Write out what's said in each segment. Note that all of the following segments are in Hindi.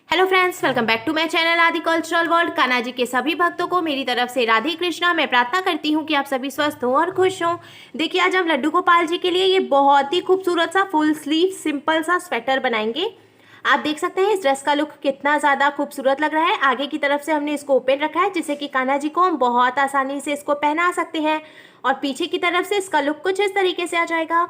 Hello friends, welcome back to my channel Aadi cultural world. Kanha ji के सभी भक्तों को मेरी तरफ से राधे कृष्णा। मैं प्रार्थना करती हूँ कि आप सभी स्वस्थ हों और खुश हों। देखिए, आज हम लड्डू गोपाल जी के लिए ये बहुत ही खूबसूरत सा फुल स्लीव सिंपल सा स्वेटर बनाएंगे। आप देख सकते हैं इस ड्रेस का लुक कितना ज़्यादा खूबसूरत लग रहा है। आगे की तरफ से हमने इसको ओपन रखा है जिससे कि कान्हा जी को हम बहुत आसानी से इसको पहना सकते हैं, और पीछे की तरफ से इसका लुक कुछ इस तरीके से आ जाएगा।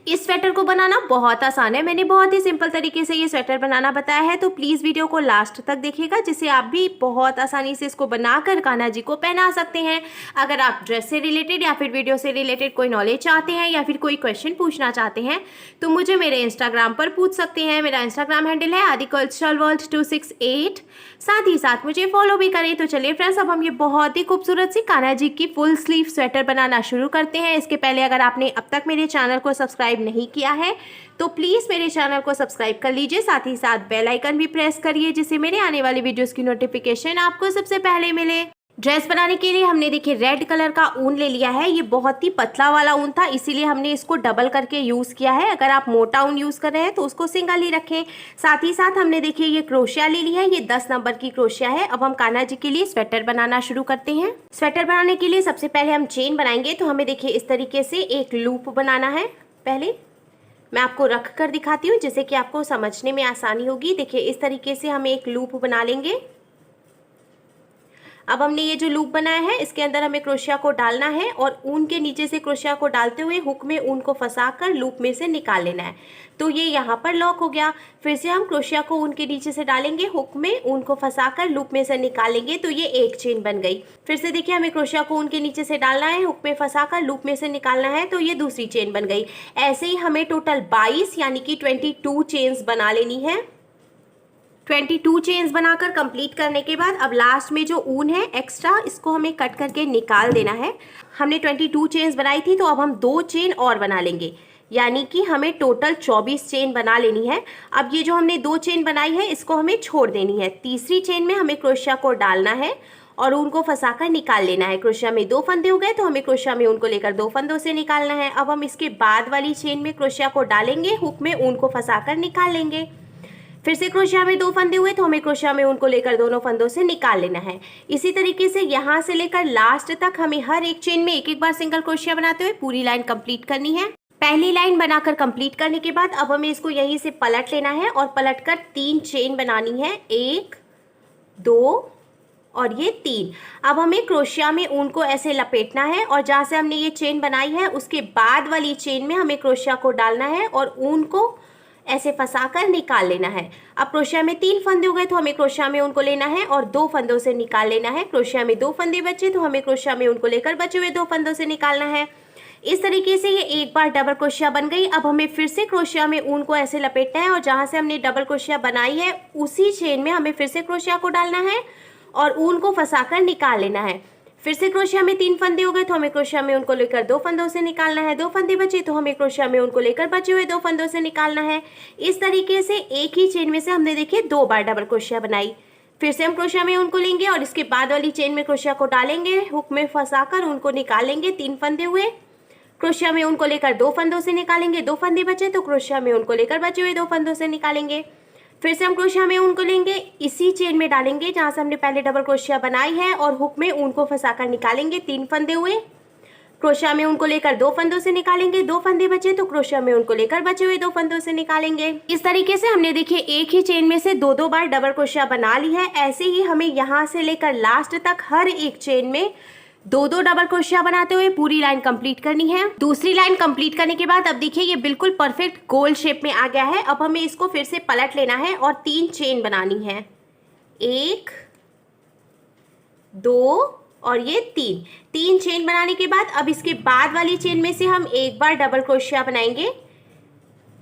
इस स्वेटर को बनाना बहुत आसान है। मैंने बहुत ही सिंपल तरीके से ये स्वेटर बनाना बताया है, तो प्लीज़ वीडियो को लास्ट तक देखिएगा जिससे आप भी बहुत आसानी से इसको बनाकर कान्हा जी को पहना सकते हैं। अगर आप ड्रेस से रिलेटेड या फिर वीडियो से रिलेटेड कोई नॉलेज चाहते हैं या फिर कोई क्वेश्चन पूछना चाहते हैं तो मुझे मेरे इंस्टाग्राम पर पूछ सकते हैं। मेरा इंस्टाग्राम हैंडल है आदि कल्चरल वर्ल्ड 268। साथ ही साथ मुझे फॉलो भी करें। तो चलिए फ्रेंड्स, अब हम ये बहुत ही खूबसूरत सी कान्हा जी की फुल स्लीव स्वेटर बनाना शुरू करते हैं। इसके पहले अगर आपने अब तक मेरे चैनल को सब्सक्राइब नहीं किया है तो प्लीज़ मेरे चैनल को सब्सक्राइब कर लीजिए। साथ ही साथ बेल आइकन भी प्रेस करिए जिससे मेरे आने वाली वीडियोस की नोटिफिकेशन आपको सबसे पहले मिले। ड्रेस बनाने के लिए हमने देखिए रेड कलर का ऊन ले लिया है। ये बहुत ही पतला वाला ऊन था, इसीलिए हमने इसको डबल करके यूज़ किया है। अगर आप मोटा ऊन यूज़ कर रहे हैं तो उसको सिंगल ही रखें। साथ ही साथ हमने देखिए ये क्रोशिया ले ली है। ये 10 नंबर की क्रोशिया है। अब हम कान्हा जी के लिए स्वेटर बनाना शुरू करते हैं। स्वेटर बनाने के लिए सबसे पहले हम चेन बनाएंगे, तो हमें देखिए इस तरीके से एक लूप बनाना है। पहले मैं आपको रख कर दिखाती हूँ जिससे कि आपको समझने में आसानी होगी। देखिए इस तरीके से हम एक लूप बना लेंगे। अब हमने ये जो लूप बनाया है इसके अंदर हमें क्रोशिया को डालना है और ऊन के नीचे से क्रोशिया को डालते हुए हुक में ऊन को फंसाकर लूप में से निकाल लेना है। तो ये यहाँ पर लॉक हो गया। फिर से हम क्रोशिया को ऊन के नीचे से डालेंगे, हुक में ऊन को फंसाकर लूप में से निकालेंगे, तो ये एक चेन बन गई। फिर से देखिए हमें क्रोशिया को ऊन के नीचे से डालना है, हुक में फंसाकर लूप में से निकालना है, तो ये दूसरी चेन बन गई। ऐसे ही हमें टोटल 22 यानी कि 22 चेन्स बना लेनी है। 22 चेन्स बनाकर कंप्लीट करने के बाद अब लास्ट में जो ऊन है एक्स्ट्रा, इसको हमें कट करके निकाल देना है। हमने 22 चेन्स बनाई थी, तो अब हम 2 चेन और बना लेंगे, यानी कि हमें टोटल 24 चेन बना लेनी है। अब ये जो हमने 2 चेन बनाई है इसको हमें छोड़ देनी है। तीसरी चेन में हमें क्रोशिया को डालना है और ऊन को फंसाकर निकाल लेना है। क्रोशिया में 2 फंदे हो गए, तो हमें क्रोशिया में ऊन को लेकर 2 फंदों से निकालना है। अब हम इसके बाद वाली चेन में क्रोशिया को डालेंगे, हुक में ऊन को फंसाकर निकाल लेंगे। फिर से क्रोशिया में 2 फंदे हुए, तो हमें क्रोशिया में ऊन को लेकर दोनों फंदों से निकाल लेना है। इसी तरीके से यहाँ से लेकर लास्ट तक हमें हर एक चेन में एक एक बार सिंगल क्रोशिया बनाते हुए पूरी लाइन कंप्लीट करनी है। पहली लाइन बनाकर कंप्लीट करने के बाद अब हमें इसको यहीं से पलट लेना है और पलटकर 3 चेन बनानी है, 1 2 और ये 3। अब हमें क्रोशिया में ऊन को ऐसे लपेटना है और जहाँ से हमने ये चेन बनाई है उसके बाद वाली चेन में हमें क्रोशिया को डालना है और ऊन को ऐसे फंसाकर निकाल लेना है। अब क्रोशिया में 3 फंदे हो गए, तो हमें क्रोशिया में उनको लेना है और 2 फंदों से निकाल लेना है। क्रोशिया में 2 फंदे बचे, तो हमें क्रोशिया में उनको लेकर बचे हुए 2 फंदों से निकालना है। इस तरीके से ये एक बार डबल क्रोशिया बन गई। अब हमें फिर से क्रोशिया में ऊन को ऐसे लपेटना है और जहाँ से हमने डबल क्रोशिया बनाई है उसी चेन में हमें फिर से क्रोशिया को डालना है और ऊन को फंसाकर निकाल लेना है। फिर से क्रोशिया में 3 फंदे हो गए, तो हमें क्रोशिया में उनको लेकर 2 फंदों से निकालना है। 2 फंदे बचे, तो हमें क्रोशिया में उनको लेकर बचे हुए 2 फंदों से निकालना है। इस तरीके से एक ही चेन में से हमने देखिए 2 बार डबल क्रोशिया बनाई। फिर से हम क्रोशिया में उनको लेंगे और इसके बाद वाली चेन में क्रोशिया को डालेंगे, हुक में फंसाकर उनको निकालेंगे। 3 फंदे हुए, क्रोशिया में उनको लेकर 2 फंदों से निकालेंगे। 2 फंदे बचे, तो क्रोशिया में उनको लेकर बचे हुए 2 फंदों से निकालेंगे। फिर से हम क्रोशिया में ऊन को लेंगे, इसी चेन में डालेंगे जहाँ से हमने पहले डबल क्रोशिया बनाई है और हुक में ऊन को फंसाकर निकालेंगे। 3 फंदे हुए, क्रोशिया में उनको लेकर 2 फंदों से निकालेंगे। 2 फंदे बचे, तो क्रोशिया में उनको लेकर बचे हुए 2 फंदों से निकालेंगे। इस तरीके से हमने देखिए एक ही चेन में से 2-2 बार डबल क्रोशिया बना ली है। ऐसे ही हमें यहाँ से लेकर लास्ट तक हर एक चेन में 2-2 डबल क्रोशिया बनाते हुए पूरी लाइन कंप्लीट करनी है। दूसरी लाइन कंप्लीट करने के बाद अब देखिए ये बिल्कुल परफेक्ट गोल शेप में आ गया है। अब हमें इसको फिर से पलट लेना है और 3 चेन बनानी है, 1 2 और ये 3 चेन बनाने के बाद अब इसके बाद वाली चेन में से हम एक बार डबल क्रोशिया बनाएंगे।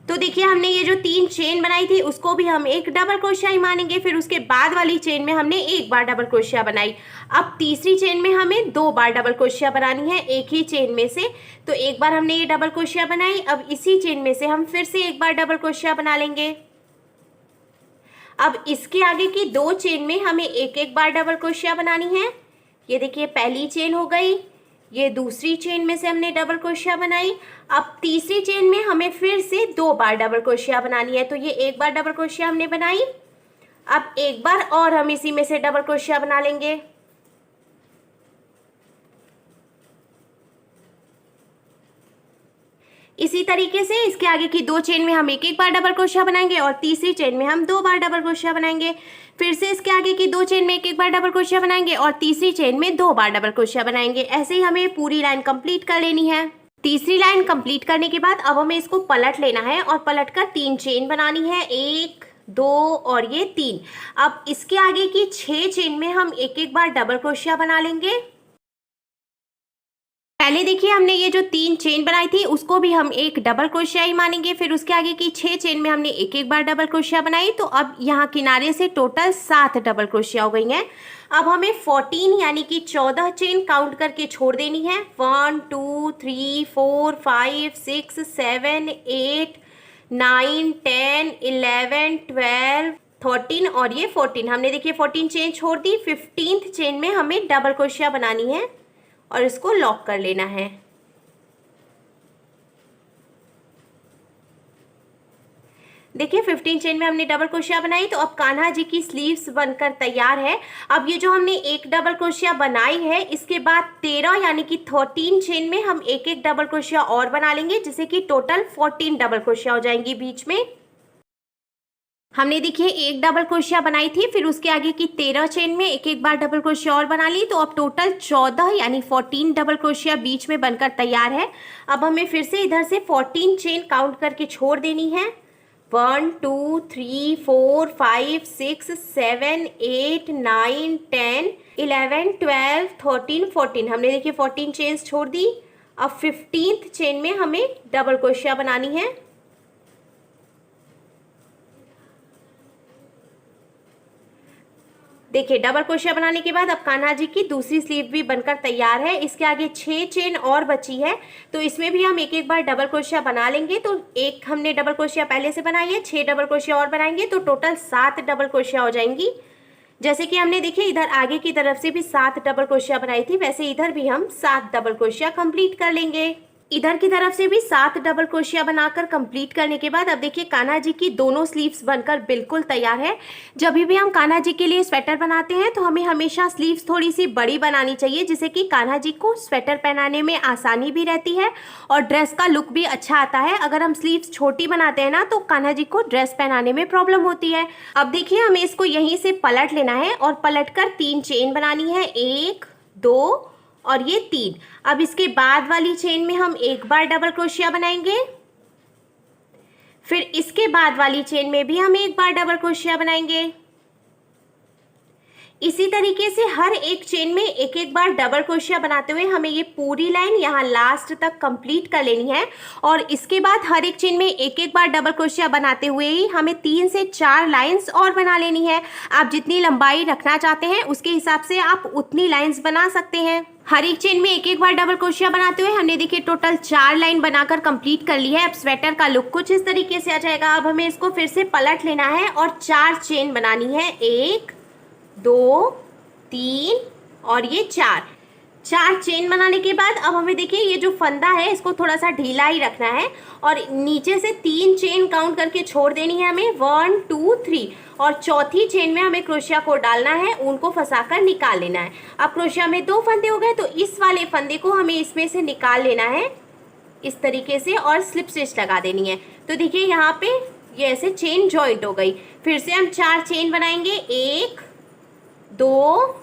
तो देखिए हमने ये जो 3 चेन बनाई थी उसको भी हम एक डबल क्रोशिया ही मानेंगे। फिर उसके बाद वाली चेन में हमने एक बार डबल क्रोशिया बनाई। अब तीसरी चेन में हमें 2 बार डबल क्रोशिया बनानी है एक ही चेन में से। तो एक बार हमने ये डबल क्रोशिया बनाई, अब इसी चेन में से हम फिर से एक बार डबल क्रोशिया बना लेंगे। अब इसके आगे की 2 चेन में हमें एक एक बार डबल क्रोशिया बनानी है। ये देखिए पहली चेन हो गई, ये दूसरी चेन में से हमने डबल क्रोशिया बनाई। अब तीसरी चेन में हमें फिर से 2 बार डबल क्रोशिया बनानी है। तो ये एक बार डबल क्रोशिया हमने बनाई, अब एक बार और हम इसी में से डबल क्रोशिया बना लेंगे। इसी तरीके से इसके आगे की 2 चेन में हम एक एक बार डबल क्रोशिया बनाएंगे और तीसरी चेन में हम 2 बार डबल क्रोशिया बनाएंगे। फिर से इसके आगे की 2 चेन में एक एक बार डबल क्रोशिया बनाएंगे और तीसरी चेन में 2 बार डबल क्रोशिया बनाएंगे। ऐसे ही हमें पूरी लाइन कंप्लीट कर लेनी है। तीसरी लाइन कंप्लीट करने के बाद अब हमें इसको पलट लेना है और पलट कर 3 चेन बनानी है, 1 2 और ये 3। अब इसके आगे की 6 चेन में हम एक एक बार डबल क्रोशिया बना लेंगे। पहले देखिए हमने ये जो 3 चेन बनाई थी उसको भी हम एक डबल क्रोशिया ही मानेंगे। फिर उसके आगे की 6 चेन में हमने एक एक बार डबल क्रोशिया बनाई, तो अब यहाँ किनारे से टोटल 7 डबल क्रोशिया हो गई हैं। अब हमें 14 यानी कि 14 चेन काउंट करके छोड़ देनी है। 1 2 3 4 5 6 7 8 9 10 11 12 13 और ये 14। हमने देखिए 14 चेन छोड़ दी। 15th चेन में हमें डबल क्रोशिया बनानी है और इसको लॉक कर लेना है। देखिए 15 चेन में हमने डबल क्रोशिया बनाई, तो अब कान्हा जी की स्लीव्स बनकर तैयार है। अब ये जो हमने एक डबल क्रोशिया बनाई है, इसके बाद 13 यानी कि 13 चेन में हम एक एक डबल क्रोशिया और बना लेंगे, जिससे कि टोटल 14 डबल क्रोशिया हो जाएंगी बीच में। हमने देखिए एक डबल क्रोशिया बनाई थी, फिर उसके आगे की 13 चेन में एक एक बार डबल क्रोशिया और बना ली, तो अब टोटल 14 यानी 14 डबल क्रोशिया बीच में बनकर तैयार है। अब हमें फिर से इधर से 14 चेन काउंट करके छोड़ देनी है। 1 2 3 4 5 6 7 8 9 10 11 12 13 14। हमने देखिए 14 चेन्स छोड़ दी। अब 15th चेन में हमें डबल क्रोशिया बनानी है। देखिए डबल क्रोशिया बनाने के बाद अब कान्हा जी की दूसरी स्लीव भी बनकर तैयार है। इसके आगे 6 चेन और बची है, तो इसमें भी हम एक एक बार डबल क्रोशिया बना लेंगे। तो एक हमने डबल क्रोशिया पहले से बनाई है, 6 डबल क्रोशिया और बनाएंगे तो टोटल 7 डबल क्रोशिया हो जाएंगी। जैसे कि हमने देखिए इधर आगे की तरफ से भी 7 डबल क्रोशिया बनाई थी, वैसे इधर भी हम 7 डबल क्रोशिया कंप्लीट कर लेंगे। इधर की तरफ से भी 7 डबल क्रोशिया बनाकर कंप्लीट करने के बाद अब देखिए कान्हा जी की दोनों स्लीव्स बनकर बिल्कुल तैयार है। जब भी हम कान्हा जी के लिए स्वेटर बनाते हैं तो हमें हमेशा स्लीव्स थोड़ी सी बड़ी बनानी चाहिए, जिससे कि कान्हा जी को स्वेटर पहनाने में आसानी भी रहती है और ड्रेस का लुक भी अच्छा आता है। अगर हम स्लीव्स छोटी बनाते हैं ना तो कान्हा जी को ड्रेस पहनाने में प्रॉब्लम होती है। अब देखिए हमें इसको यहीं से पलट लेना है और पलट कर 3 चेन बनानी है, 1 2 और ये 3। अब इसके बाद वाली चेन में हम एक बार डबल क्रोशिया बनाएंगे, फिर इसके बाद वाली चेन में भी हम एक बार डबल क्रोशिया बनाएंगे। इसी तरीके से हर एक चेन में एक एक बार डबल क्रोशिया बनाते हुए हमें ये पूरी लाइन यहाँ लास्ट तक कंप्लीट कर लेनी है। और इसके बाद हर एक चेन में एक एक बार डबल क्रोशिया बनाते हुए ही हमें 3 से 4 लाइंस और बना लेनी है। आप जितनी लंबाई रखना चाहते हैं उसके हिसाब से आप उतनी लाइंस बना सकते हैं। हर एक चेन में एक एक बार डबल क्रोशिया बनाते हुए हमने देखिए टोटल 4 लाइन बनाकर कंप्लीट कर ली है। अब स्वेटर का लुक कुछ इस तरीके से आ जाएगा। अब हमें इसको फिर से पलट लेना है और 4 चेन बनानी है, 1 2 3 और ये 4 चेन बनाने के बाद अब हमें देखिए ये जो फंदा है इसको थोड़ा सा ढीला ही रखना है और नीचे से 3 चेन काउंट करके छोड़ देनी है हमें, 1 2 3। और चौथी चेन में हमें क्रोशिया को डालना है, ऊन को फंसाकर निकाल लेना है। अब क्रोशिया में 2 फंदे हो गए, तो इस वाले फंदे को हमें इसमें से निकाल लेना है इस तरीके से और स्लिप स्टिच लगा देनी है। तो देखिए यहाँ पे ये ऐसे चेन जॉइंट हो गई। फिर से हम 4 चेन बनाएंगे, 1 2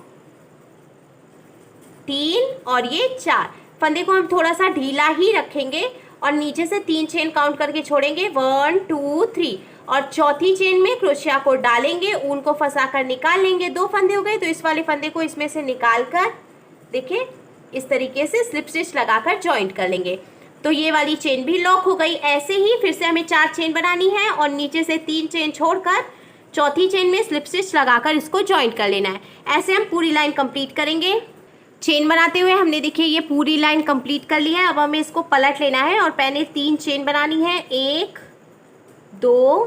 3 और ये 4। फंदे को हम थोड़ा सा ढीला ही रखेंगे और नीचे से 3 चेन काउंट करके छोड़ेंगे, 1 2 3। और चौथी चेन में क्रोशिया को डालेंगे, ऊन को फंसाकर निकाल लेंगे। 2 फंदे हो गए, तो इस वाले फंदे को इसमें से निकाल कर देखिए इस तरीके से स्लिप स्टिच लगाकर जॉइंट कर लेंगे। तो ये वाली चेन भी लॉक हो गई। ऐसे ही फिर से हमें 4 चेन बनानी है और नीचे से 3 चेन छोड़कर चौथी चेन में स्लिप स्टिच लगाकर इसको जॉइंट कर लेना है। ऐसे हम पूरी लाइन कंप्लीट करेंगे। चेन बनाते हुए हमने देखिए ये पूरी लाइन कंप्लीट कर ली है। अब हमें इसको पलट लेना है और पहले 3 चेन बनानी है, 1 2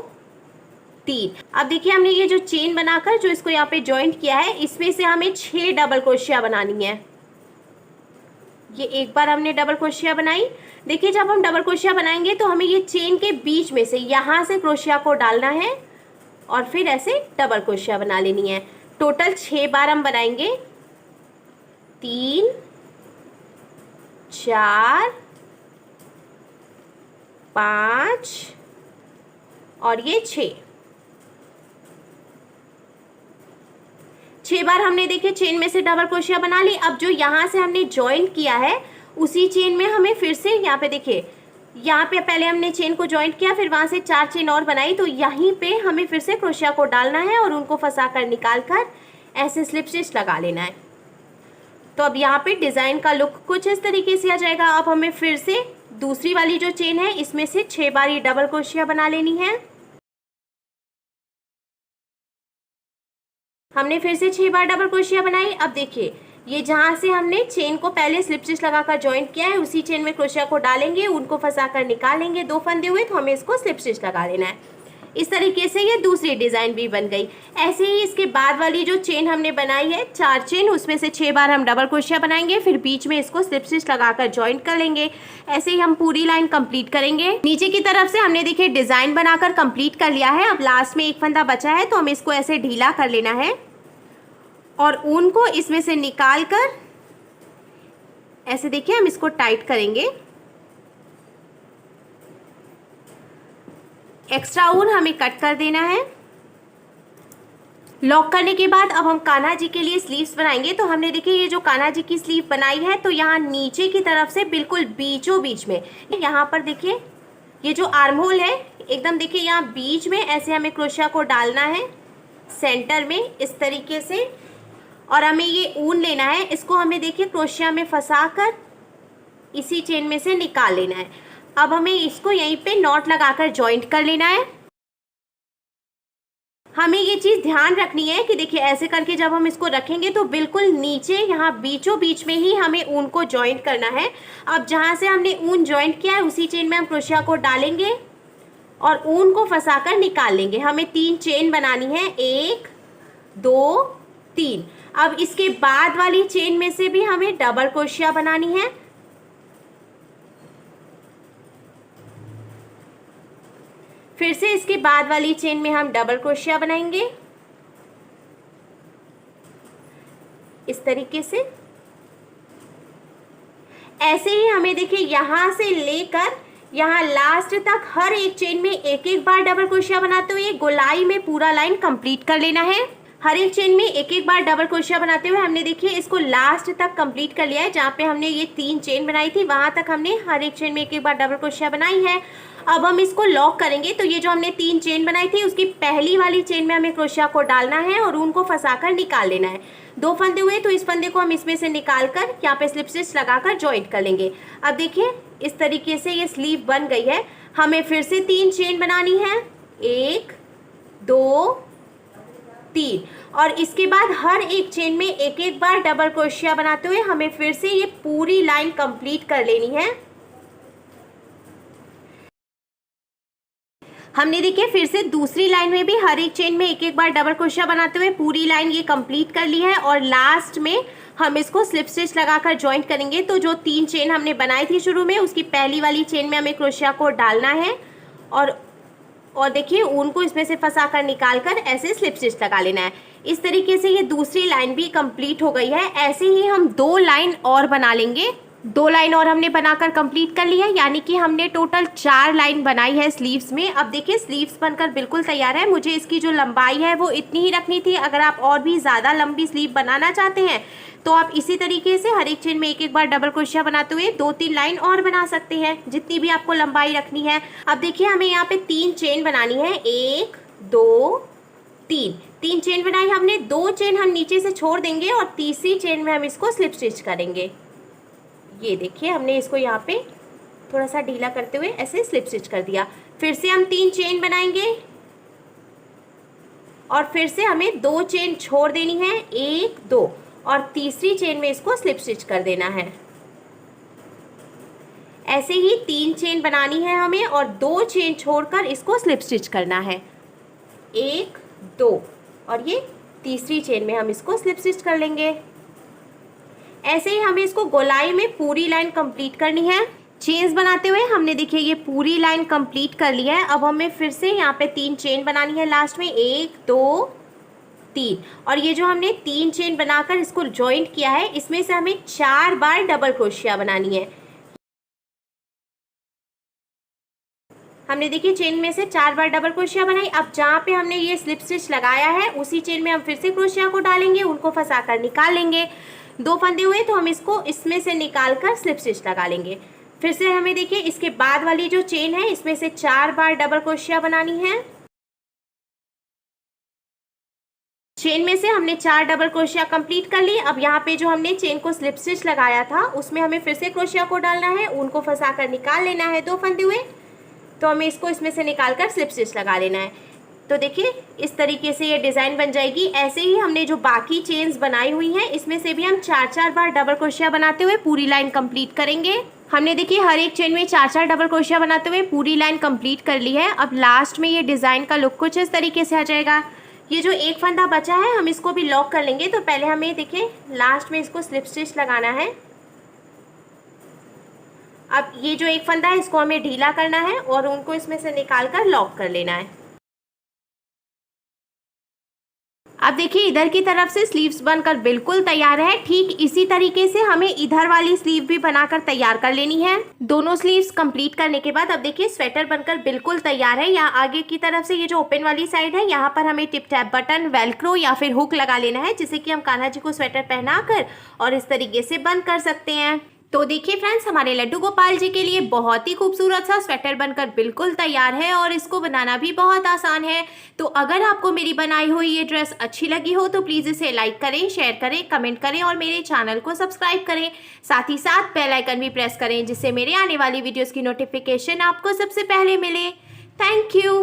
3। अब देखिए हमने ये जो चेन बनाकर जो इसको यहाँ पे जॉइंट किया है, इसमें से हमें 6 डबल क्रोशिया बनानी है। ये एक बार हमने डबल क्रोशिया बनाई। देखिए जब हम डबल क्रोशिया बनाएंगे तो हमें ये चेन के बीच में से यहाँ से क्रोशिया को डालना है और फिर ऐसे डबल क्रोशिया बना लेनी है। टोटल 6 बार हम बनाएंगे, 3 4 5 और ये 6 बार हमने देखिए चेन में से डबल क्रोशिया बना ली। अब जो यहाँ से हमने ज्वाइंट किया है उसी चेन में हमें फिर से यहाँ पे देखिए, यहाँ पे पहले हमने चेन को ज्वाइंट किया, फिर वहाँ से 4 चेन और बनाई, तो यहीं पे हमें फिर से क्रोशिया को डालना है और उनको फंसा कर निकाल कर ऐसे स्लिप स्टिच लगा लेना है। तो अब यहाँ पे डिज़ाइन का लुक कुछ इस तरीके से आ जाएगा। अब हमें फिर से दूसरी वाली जो चेन है इसमें से 6 बार ये डबल क्रोशिया बना लेनी है। हमने फिर से 6 बार डबल क्रोशिया बनाई। अब देखिए ये जहाँ से हमने चेन को पहले स्लिप स्टिच लगाकर ज्वाइंट किया है उसी चेन में क्रोशिया को डालेंगे, उनको फंसाकर निकालेंगे 2 फंदे हुए, तो हमें इसको स्लिप स्टिच लगा लेना है। इस तरीके से ये दूसरी डिज़ाइन भी बन गई। ऐसे ही इसके बाद वाली जो चेन हमने बनाई है 4 चेन, उसमें से 6 बार हम डबल क्रोशिया बनाएंगे, फिर बीच में इसको स्लिप स्टिच लगाकर ज्वाइंट कर लेंगे। ऐसे ही हम पूरी लाइन कंप्लीट करेंगे। नीचे की तरफ से हमने देखिए डिज़ाइन बनाकर कंप्लीट कर लिया है। अब लास्ट में एक फंदा बचा है तो हमें इसको ऐसे ढीला कर लेना है और ऊन को इसमें से निकाल कर ऐसे देखिए हम इसको टाइट करेंगे। एक्स्ट्रा ऊन हमें कट कर देना है। लॉक करने के बाद अब हम कान्हा जी के लिए स्लीव्स बनाएंगे। तो हमने देखिए ये जो कान्हा जी की स्लीव बनाई है तो यहाँ नीचे की तरफ से बिल्कुल बीचों बीच में, यहाँ पर देखिए ये जो आर्म होल है एकदम देखिए यहाँ बीच में ऐसे हमें क्रोशिया को डालना है सेंटर में इस तरीके से, और हमें ये ऊन लेना है, इसको हमें देखिए क्रोशिया में फंसा कर इसी चेन में से निकाल लेना है। अब हमें इसको यहीं पे नॉट लगाकर जॉइंट कर लेना है। हमें ये चीज़ ध्यान रखनी है कि देखिए ऐसे करके जब हम इसको रखेंगे तो बिल्कुल नीचे यहाँ बीचों बीच में ही हमें ऊन को जॉइंट करना है। अब जहाँ से हमने ऊन जॉइंट किया है उसी चेन में हम क्रोशिया को डालेंगे और ऊन को फंसाकर निकाल लेंगे। हमें 3 चेन बनानी है, 1 2 3। अब इसके बाद वाली चेन में से भी हमें डबल क्रोशिया बनानी है। फिर से इसके बाद वाली चेन में हम डबल क्रोशिया बनाएंगे इस तरीके से। ऐसे ही हमें देखिए यहां से लेकर यहाँ लास्ट तक हर एक चेन में एक एक बार डबल क्रोशिया बनाते हुए गोलाई में पूरा लाइन कंप्लीट कर लेना है। हर एक चेन में एक एक बार डबल क्रोशिया बनाते हुए हमने देखिए इसको लास्ट तक कंप्लीट कर लिया है। जहाँ पे हमने ये 3 चेन बनाई थी वहाँ तक हमने हर एक चेन में एक एक बार डबल क्रोशिया बनाई है। अब हम इसको लॉक करेंगे। तो ये जो हमने 3 चेन बनाई थी उसकी पहली वाली चेन में हमें क्रोशिया को डालना है और उनको फंसाकर निकाल लेना है। 2 फंदे हुए तो इस फंदे को हम इसमें से निकाल कर यहाँ पे स्लिप स्टिच लगाकर जॉइंट कर लेंगे। अब देखिए इस तरीके से ये स्लीव बन गई है। हमें फिर से 3 चेन बनानी है, 1 2 3, और इसके बाद हर एक चेन में एक एक बार डबल क्रोशिया बनाते हुए हमें फिर से ये पूरी लाइन कंप्लीट कर लेनी है। हमने देखिए फिर से दूसरी लाइन में भी हर एक चेन में एक एक बार डबल क्रोशिया बनाते हुए पूरी लाइन ये कंप्लीट कर ली है और लास्ट में हम इसको स्लिप स्टिच लगाकर जॉइंट करेंगे। तो जो 3 चेन हमने बनाई थी शुरू में उसकी पहली वाली चेन में हमें क्रोशिया को डालना है और देखिए ऊन को इसमें से फंसा कर निकाल कर ऐसे स्लिप स्टिच लगा लेना है। इस तरीके से ये दूसरी लाइन भी कंप्लीट हो गई है। ऐसे ही हम 2 लाइन और बना लेंगे। 2 लाइन और हमने बनाकर कंप्लीट कर ली है, यानी कि हमने टोटल 4 लाइन बनाई है स्लीव्स में। अब देखिए स्लीव्स बनकर बिल्कुल तैयार है। मुझे इसकी जो लंबाई है वो इतनी ही रखनी थी। अगर आप और भी ज़्यादा लंबी स्लीव बनाना चाहते हैं तो आप इसी तरीके से हर एक चेन में एक एक बार डबल क्रोशिया बनाते हुए 2-3 लाइन और बना सकते हैं, जितनी भी आपको लंबाई रखनी है। अब देखिए हमें यहाँ पे 3 चेन बनानी है, 1 2 3। 3 चेन बनाई हमने, 2 चेन हम नीचे से छोड़ देंगे और तीसरी चेन में हम इसको स्लिप स्टिच करेंगे। ये देखिए हमने इसको यहाँ पे थोड़ा सा ढीला करते हुए ऐसे स्लिप स्टिच कर दिया। फिर से हम 3 चेन बनाएंगे और फिर से हमें 2 चेन छोड़ देनी है, 1 2, और तीसरी चेन में इसको स्लिप स्टिच कर देना है। ऐसे ही 3 चेन बनानी है हमें और 2 चेन छोड़कर इसको स्लिप स्टिच करना है, 1 2, और ये तीसरी चेन में हम इसको स्लिप स्टिच कर लेंगे। ऐसे ही हमें इसको गोलाई में पूरी लाइन कंप्लीट करनी है। चेन्स बनाते हुए हमने देखिए ये पूरी लाइन कंप्लीट कर लिया है। अब हमें फिर से यहाँ पे 3 चेन बनानी है लास्ट में, 1 2 3। और ये जो हमने 3 चेन बनाकर इसको जॉइंट किया है, इसमें से हमें 4 बार डबल क्रोशिया बनानी है। हमने देखिए चेन में से 4 बार डबल क्रोशिया बनाई। अब जहाँ पे हमने ये स्लिप स्टिच लगाया है उसी चेन में हम फिर से क्रोशिया को डालेंगे, उनको फंसाकर निकाल लेंगे। 2 फंदे हुए तो हम इसको इसमें से निकाल कर स्लिप स्टिच लगा लेंगे। फिर से हमें देखिए इसके बाद वाली जो चेन है इसमें से 4 बार डबल क्रोशिया बनानी है। चेन में से हमने 4 डबल क्रोशिया कंप्लीट कर ली। अब यहाँ पे जो हमने चेन को स्लिप स्टिच लगाया था उसमें हमें फिर से क्रोशिया को डालना है, उनको फंसाकर निकाल लेना है। 2 फंदे हुए तो हमें इसको इसमें से निकालकर स्लिप स्टिच लगा लेना है। तो देखिए इस तरीके से ये डिज़ाइन बन जाएगी। ऐसे ही हमने जो बाकी चेन्स बनाई हुई हैं इसमें से भी हम 4-4 बार डबल क्रोशिया बनाते हुए पूरी लाइन कंप्लीट करेंगे। हमने देखिए हर एक चेन में 4-4 डबल क्रोशिया बनाते हुए पूरी लाइन कंप्लीट कर ली है। अब लास्ट में ये डिज़ाइन का लुक कुछ इस तरीके से आ जाएगा। ये जो एक फंदा बचा है हम इसको भी लॉक कर लेंगे। तो पहले हमें देखिए लास्ट में इसको स्लिप स्टिच लगाना है। अब ये जो एक फंदा है इसको हमें ढीला करना है और उनको इसमें से निकाल कर लॉक कर लेना है। अब देखिए इधर की तरफ से स्लीव्स बनकर बिल्कुल तैयार है। ठीक इसी तरीके से हमें इधर वाली स्लीव भी बनाकर तैयार कर लेनी है। दोनों स्लीव्स कंप्लीट करने के बाद अब देखिए स्वेटर बनकर बिल्कुल तैयार है। यहाँ आगे की तरफ से ये जो ओपन वाली साइड है यहाँ पर हमें टिप टैप बटन, वेलक्रो या फिर हुक लगा लेना है, जिससे कि हम कान्हा जी को स्वेटर पहनाकर और इस तरीके से बंद कर सकते हैं। तो देखिए फ्रेंड्स, हमारे लड्डू गोपाल जी के लिए बहुत ही खूबसूरत सा स्वेटर बनकर बिल्कुल तैयार है और इसको बनाना भी बहुत आसान है। तो अगर आपको मेरी बनाई हुई ये ड्रेस अच्छी लगी हो तो प्लीज़ इसे लाइक करें, शेयर करें, कमेंट करें और मेरे चैनल को सब्सक्राइब करें। साथ ही साथ बेल आइकन भी प्रेस करें, जिससे मेरे आने वाली वीडियोज़ की नोटिफिकेशन आपको सबसे पहले मिले। Thank you.